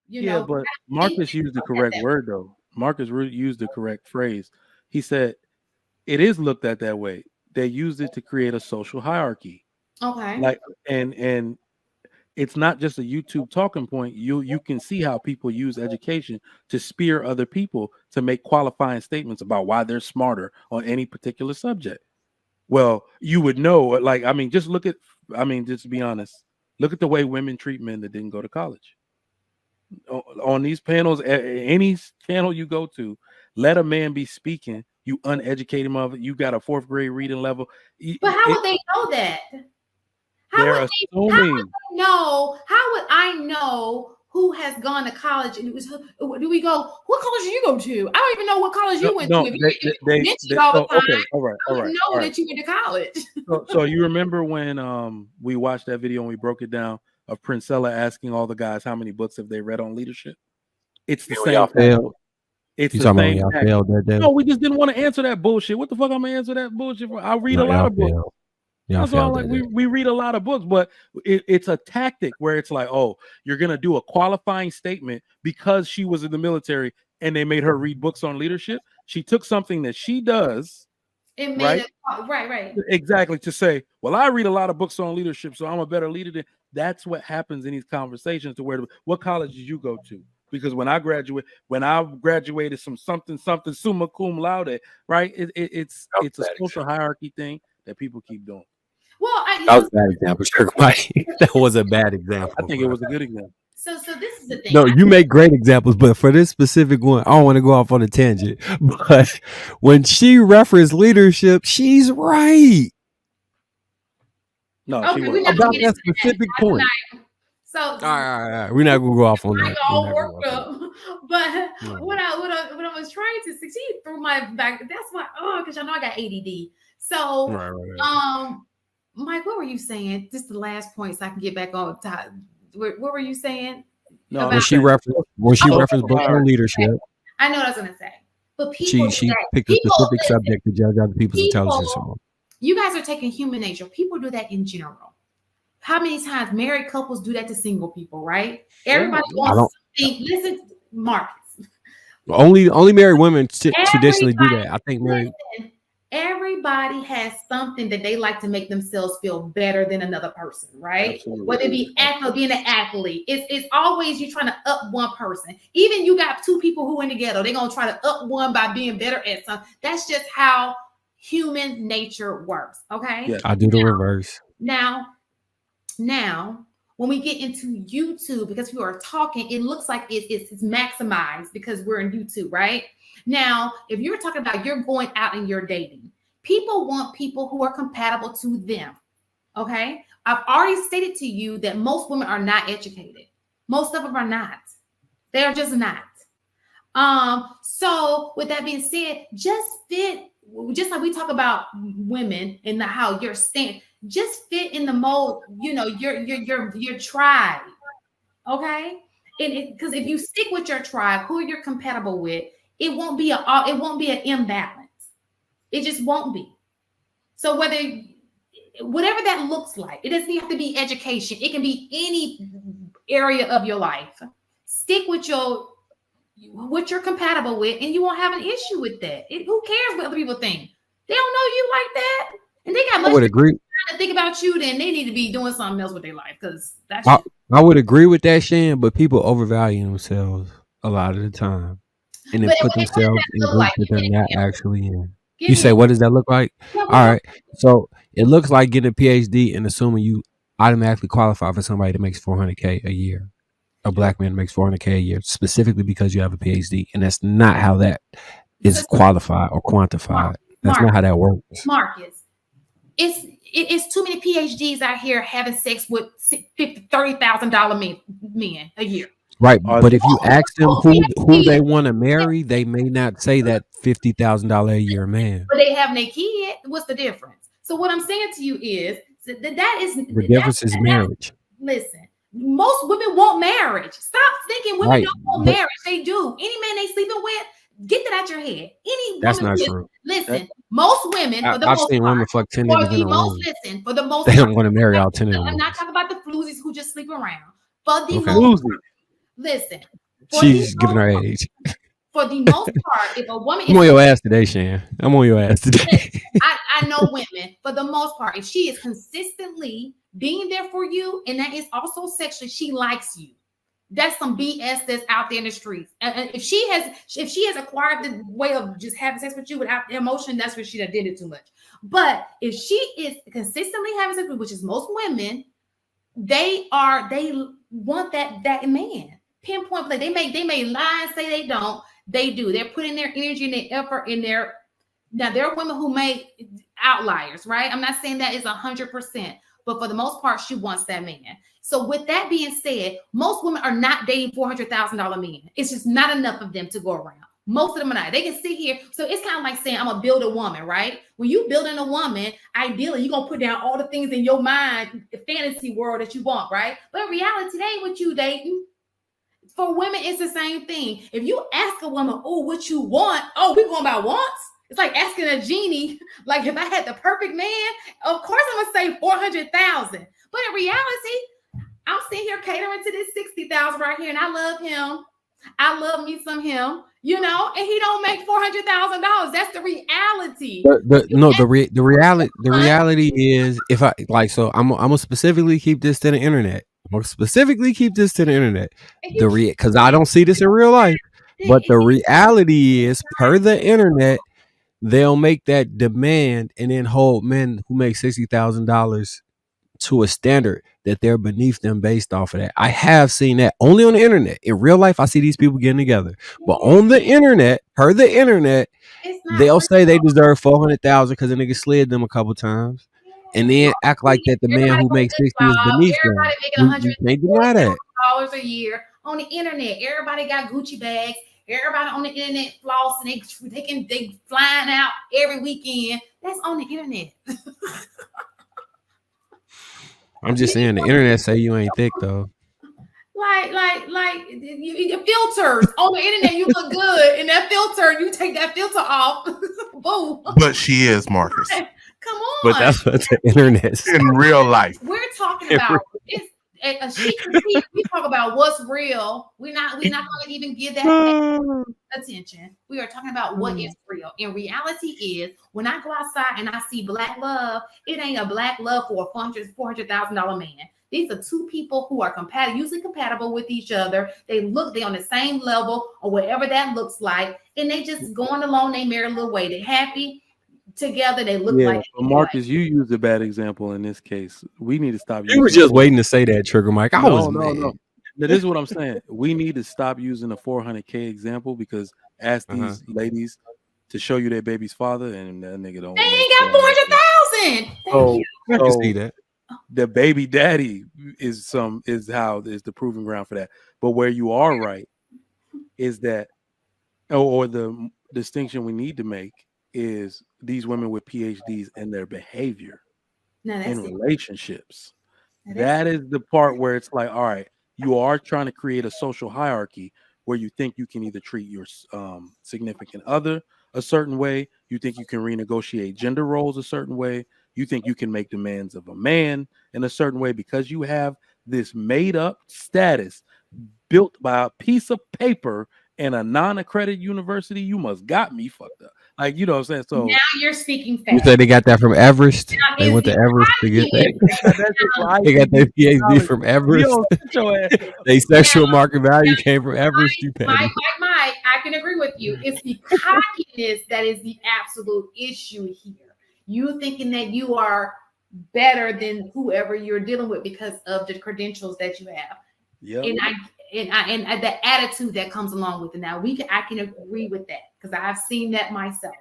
You Yeah, know, but Marcus used the correct word though. Used the correct phrase. He said it is looked at that way. They used it to create a social hierarchy. okay. Like and it's not just a YouTube talking point. You can see how people use education to spear other people to make qualifying statements about why they're smarter on any particular subject. Well, you would know, like, I mean, just look at, I mean, just to be honest, look at the way women treat men that didn't go to college. On these panels, any channel you go to, let a man be speaking. You uneducated mother. You got a fourth grade reading level. But how would they know that? How They're would assuming. they know? How would I know who has gone to college? And it was, do we go? What college did you go to? I don't even know what college you went to. If you mentioned all the time, okay, all right, I wouldn't know that you went to college. So you remember when we watched that video and we broke it down of Princella asking all the guys how many books have they read on leadership? It's the same. It's You the talking about when same. y'all failed that day? No, we just didn't want to answer that bullshit. What the fuck I'm gonna answer that bullshit for? I read a lot of books. That's why like we read a lot of books, but it's a tactic where it's like, oh, you're gonna do a qualifying statement because she was in the military and they made her read books on leadership. She took something that she does. It made right. Exactly, to say, well, I read a lot of books on leadership, so I'm a better leader. That's what happens in these conversations. To where, what college did you go to? Because when I graduated from something summa cum laude, right? It's a social hierarchy thing that people keep doing. Well, that was a bad example, Sugar Mike. That was a bad example. I think it was a good example. So this is the thing. No, you make great examples, but for this specific one, I don't want to go off on a tangent. But when she referenced leadership, she's right. No, okay, she wasn't. About that specific point. So all right. We're not gonna go off on that. All worked up. But what I was trying to succeed through my back, that's why because I know I got ADD. So Mike, what were you saying? Just the last point so I can get back on top. What were you saying? No, when she referenced book on leadership. I know what I was gonna say. But people she picked a specific subject to judge other people's intelligence on. You guys are taking human nature. People do that in general. How many times married couples do that to single people, right? Everybody wants something. Listen, Marcus. Only married women traditionally do that. I think married. Everybody has something that they like to make themselves feel better than another person, right? Absolutely. Whether it be being an athlete, it's always you trying to up one person. Even you got two people who in the ghetto, they're gonna try to up one by being better at something. That's just how human nature works. Okay. Yeah, I do the reverse. Now, when we get into YouTube, because we are talking, it looks like it's maximized because we're in YouTube, right? Now, if you're talking about you're going out and you're dating, people want people who are compatible to them. Okay. I've already stated to you that most women are not educated. Most of them are not. They are just not. So with that being said, just like we talk about women and how you're just fit in the mold, your tribe. Okay. Because if you stick with your tribe, who you're compatible with, it won't be an imbalance. It just won't be. So whatever that looks like, it doesn't have to be education. It can be any area of your life. Stick with what you're compatible with, and you won't have an issue with that. Who cares what other people think? They don't know you like that, and they got much to think about you. Then they need to be doing something else with their life because that's. I would agree with that, Shan, but people overvalue themselves a lot of the time, and then put themselves in groups that they're not actually in. You say, what does that look like? All right, so it looks like getting a PhD and assuming you automatically qualify for somebody that makes $400K a year. A black man makes $400K a year specifically because you have a PhD, and that's not how that is qualified or quantified. That's not how that works. Marcus, it's too many PhDs out here having sex with $30,000 men a year. Right, but if you ask them who they want to marry, they may not say that $50,000 a year man. But they have their kid. What's the difference? So what I'm saying to you is that is the difference is marriage. Listen, most women want marriage. Stop thinking women don't want marriage. They do. Any man they sleeping with, get that out your head. That's not true. Listen, most women. I've seen women fuck 10 niggas in a room. Listen, for the most, they don't want to marry all 10 of them. I'm not talking about the floozies who just sleep around. For the Listen, She's giving her age. For the most part, if a woman I'm on your ass today, Shan. I'm on your ass today. I know women, for the most part, if she is consistently being there for you, and that is also sexually, she likes you. That's some BS that's out there in the streets. And if she has acquired the way of just having sex with you without emotion, that's where she done did it too much. But if she is consistently having sex with, which is most women, they want that man. Pinpoint play. They may lie and say they don't. They do. They're putting their energy and their effort in their. Now there are women who make outliers, right? I'm not saying that is 100%, but for the most part, she wants that man. So with that being said, most women are not dating $400,000 men. It's just not enough of them to go around. Most of them are not. They can sit here. So it's kind of like saying, I'm going to build a woman, right? When you building a woman, ideally, you're going to put down all the things in your mind, the fantasy world that you want, right? But in reality, they ain't what you dating. For women, it's the same thing. If you ask a woman, oh, what you want? Oh, we going by wants? It's like asking a genie, like if I had the perfect man, of course I'm going to say 400,000. But in reality, I'm sitting here catering to this 60,000 right here, and I love him. I love me some him, and he don't make $400,000. That's the reality. The reality is, if I like, so I'm gonna specifically keep this to the internet. Because I don't see this in real life. But the reality is, per the internet, they'll make that demand and then hold men who make $60,000 to a standard that they're beneath them based off of that. I have seen that only on the internet. In real life, I see these people getting together. But on the internet, per the internet, they'll say they deserve 400,000 because the nigga slid them a couple times. And then act like that the man who makes 60 is beneath them. You can't deny that. $100 a year on the internet. Everybody got Gucci bags. Everybody on the internet flossing. They flying out every weekend. That's on the internet. I'm just saying the internet say you ain't thick though. Like your filters on the internet, you look good, and that filter, you take that filter off. Boom. But she is, Marcus. Come on. But that's what the internet is. In real life. We're talking about we talk about what's real. We're not going to even give that attention. We are talking about what is real. And reality is, when I go outside and I see black love, it ain't a black love for a $400,000 man. These are two people who are usually compatible with each other. They on the same level or whatever that looks like, and they just going along their merry little way. They're happy together. They look like. Marcus, you used a bad example in this case. We need to stop. You were just waiting to say that, Trigger Mike. No. This is what I'm saying. We need to stop using the 400K example, because ask these ladies to show you their baby's father, and that nigga don't. They ain't got 400,000. So I can see that. The baby daddy is the proving ground for that. But where you are right is that, or the distinction we need to make is these women with PhDs and their behavior in relationships. That is the part where it's like, all right, you are trying to create a social hierarchy where you think you can either treat your significant other a certain way, you think you can renegotiate gender roles a certain way, you think you can make demands of a man in a certain way because you have this made up status built by a piece of paper in a non-accredited university. You must got me fucked up. Like, you know what I'm saying? So now you're speaking fast. You say they got that from Everest? They went to Everest to get that. They got their PhD from Everest. They sexual market value came from Everest. Mike, I can agree with you. It's the cockiness that is the absolute issue here. You thinking that you are better than whoever you're dealing with because of the credentials that you have. Yep. And the attitude that comes along with it. Now I can agree with that because I've seen that myself.